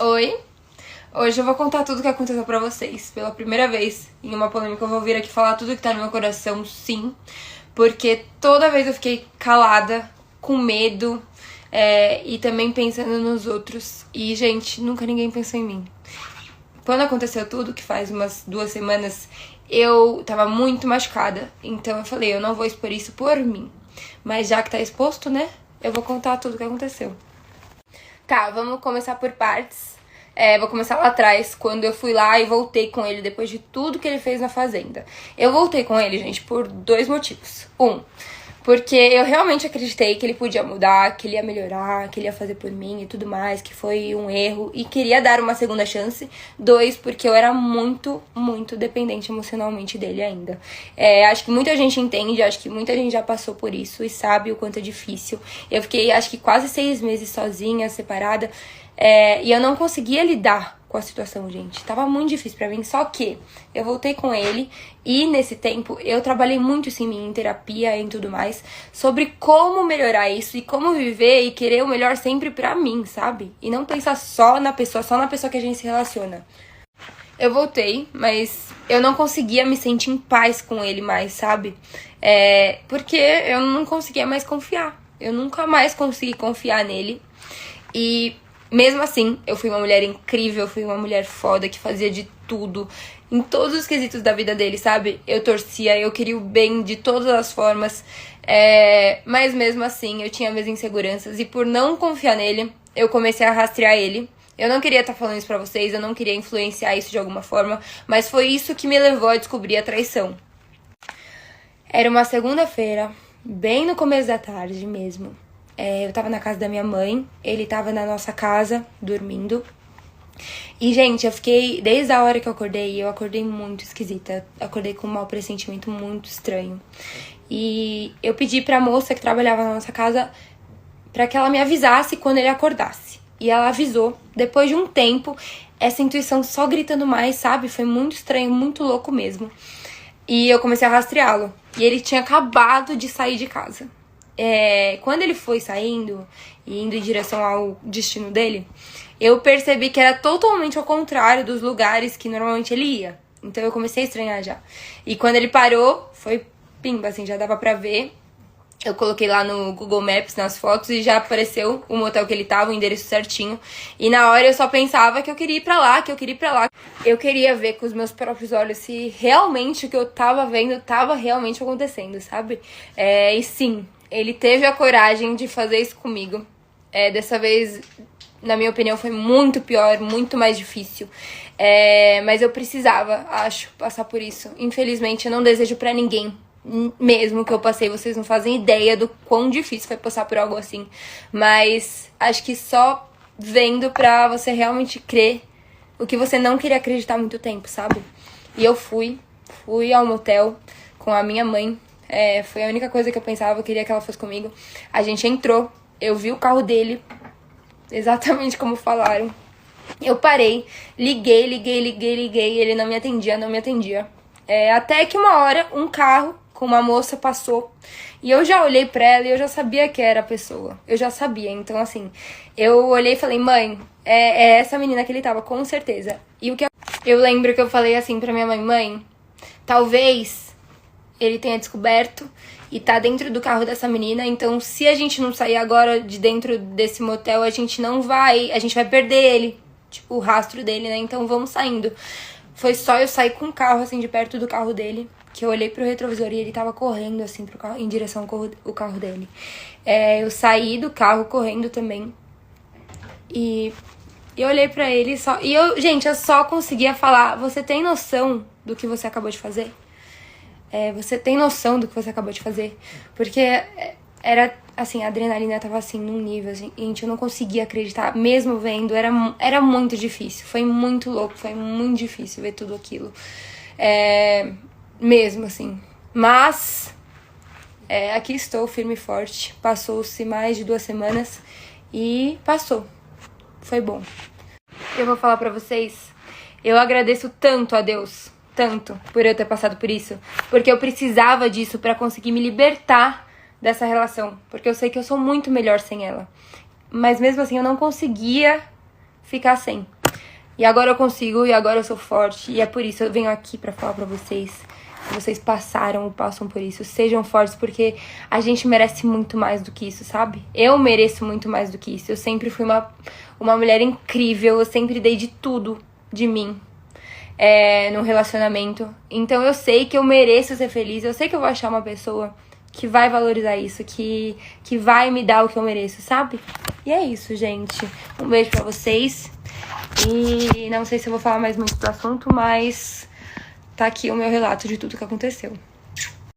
Oi, hoje eu vou contar tudo o que aconteceu pra vocês. Pela primeira vez em uma polêmica eu vou vir aqui falar tudo que tá no meu coração, sim. Porque toda vez eu fiquei calada, com medo, e também pensando nos outros. E, gente, nunca ninguém pensou em mim. Quando aconteceu tudo, que faz umas 2 semanas, eu tava muito machucada. Então eu falei, eu não vou expor isso por mim. Mas já que tá exposto, né, eu vou contar tudo o que aconteceu. Tá, vamos começar por partes. Vou começar lá atrás, quando eu fui lá e voltei com ele depois de tudo que ele fez na fazenda. Eu voltei com ele, gente, por 2 motivos. Porque eu realmente acreditei que ele podia mudar, que ele ia melhorar, que ele ia fazer por mim e tudo mais, que foi um erro e queria dar uma segunda chance. 2, porque eu era muito, muito dependente emocionalmente dele ainda. Acho que muita gente entende, acho que muita gente já passou por isso e sabe o quanto é difícil. Eu fiquei, acho que quase 6 meses sozinha, separada, e eu não conseguia lidar com a situação, gente. Tava muito difícil pra mim, só que eu voltei com ele e nesse tempo eu trabalhei muito assim, em terapia e em tudo mais, sobre como melhorar isso e como viver e querer o melhor sempre pra mim, sabe? E não pensar só na pessoa que a gente se relaciona. Eu voltei, mas eu não conseguia me sentir em paz com ele mais, sabe? Porque eu não conseguia mais confiar. Eu nunca mais consegui confiar nele. E mesmo assim, eu fui uma mulher incrível, fui uma mulher foda que fazia de tudo, em todos os quesitos da vida dele, sabe? Eu torcia, eu queria o bem de todas as formas, mas mesmo assim eu tinha minhas inseguranças e por não confiar nele, eu comecei a rastrear ele. Eu não queria estar falando isso pra vocês, eu não queria influenciar isso de alguma forma, mas foi isso que me levou a descobrir a traição. Era uma segunda-feira, bem no começo da tarde mesmo. Eu tava na casa da minha mãe, ele tava na nossa casa, dormindo. E, gente, eu fiquei, desde a hora que eu acordei muito esquisita. Eu acordei com um mau pressentimento muito estranho. E eu pedi pra moça que trabalhava na nossa casa pra que ela me avisasse quando ele acordasse. E ela avisou. Depois de um tempo, essa intuição só gritando mais, sabe? Foi muito estranho, muito louco mesmo. E eu comecei a rastreá-lo. E ele tinha acabado de sair de casa. Quando ele foi saindo e indo em direção ao destino dele, eu percebi que era totalmente ao contrário dos lugares que normalmente ele ia. Então eu comecei a estranhar já. E quando ele parou, foi pimba, assim, já dava pra ver. Eu coloquei lá no Google Maps, nas fotos, e já apareceu o motel que ele tava, o endereço certinho. E na hora eu só pensava que eu queria ir pra lá, que eu queria ir pra lá. Eu queria ver com os meus próprios olhos se realmente o que eu tava vendo tava realmente acontecendo, sabe? E sim, ele teve a coragem de fazer isso comigo. Dessa vez, na minha opinião, foi muito pior, muito mais difícil. Mas eu precisava, acho, passar por isso. Infelizmente, eu não desejo pra ninguém. Mesmo que eu passei, vocês não fazem ideia do quão difícil foi passar por algo assim. Mas acho que só vendo pra você realmente crer o que você não queria acreditar há muito tempo, sabe? E eu fui ao motel com a minha mãe. Foi a única coisa que eu pensava, eu queria que ela fosse comigo. A gente entrou, eu vi o carro dele, exatamente como falaram. Eu parei, liguei, ele não me atendia. Até que uma hora, um carro com uma moça passou. E eu já olhei pra ela e eu já sabia que era a pessoa. Eu já sabia. Então, assim, eu olhei e falei, mãe, é essa menina que ele tava, com certeza. E o que eu lembro que eu falei assim pra minha mãe, mãe, talvez ele tenha descoberto e tá dentro do carro dessa menina. Então, se a gente não sair agora de dentro desse motel, a gente vai perder ele. Tipo, o rastro dele, né? Então, vamos saindo. Foi só eu sair com o carro, assim, de perto do carro dele, que eu olhei pro retrovisor e ele tava correndo, assim, pro carro, em direção ao carro dele. Eu saí do carro correndo também. E eu olhei pra ele só... E eu só conseguia falar, você tem noção do que você acabou de fazer? Você tem noção do que você acabou de fazer? Porque era, assim, a adrenalina tava, assim, num nível, assim, gente, eu não conseguia acreditar, mesmo vendo, era muito difícil, foi muito louco, foi muito difícil ver tudo aquilo, mesmo, assim, mas, aqui estou, firme e forte, passou-se mais de 2 semanas e passou, foi bom. Eu vou falar pra vocês, eu agradeço tanto a Deus, tanto, por eu ter passado por isso, porque eu precisava disso pra conseguir me libertar dessa relação, porque eu sei que eu sou muito melhor sem ela. Mas mesmo assim eu não conseguia ficar sem. E agora eu consigo, e agora eu sou forte. E é por isso eu venho aqui pra falar pra vocês. Vocês passaram ou passam por isso. Sejam fortes, porque a gente merece muito mais do que isso, sabe? Eu mereço muito mais do que isso. Eu sempre fui uma mulher incrível. Eu sempre dei de tudo de mim no relacionamento. Então eu sei que eu mereço ser feliz. Eu sei que eu vou achar uma pessoa que vai valorizar isso, que vai me dar o que eu mereço, sabe? E é isso, gente. Um beijo pra vocês. E não sei se eu vou falar mais muito do assunto, mas tá aqui o meu relato de tudo que aconteceu.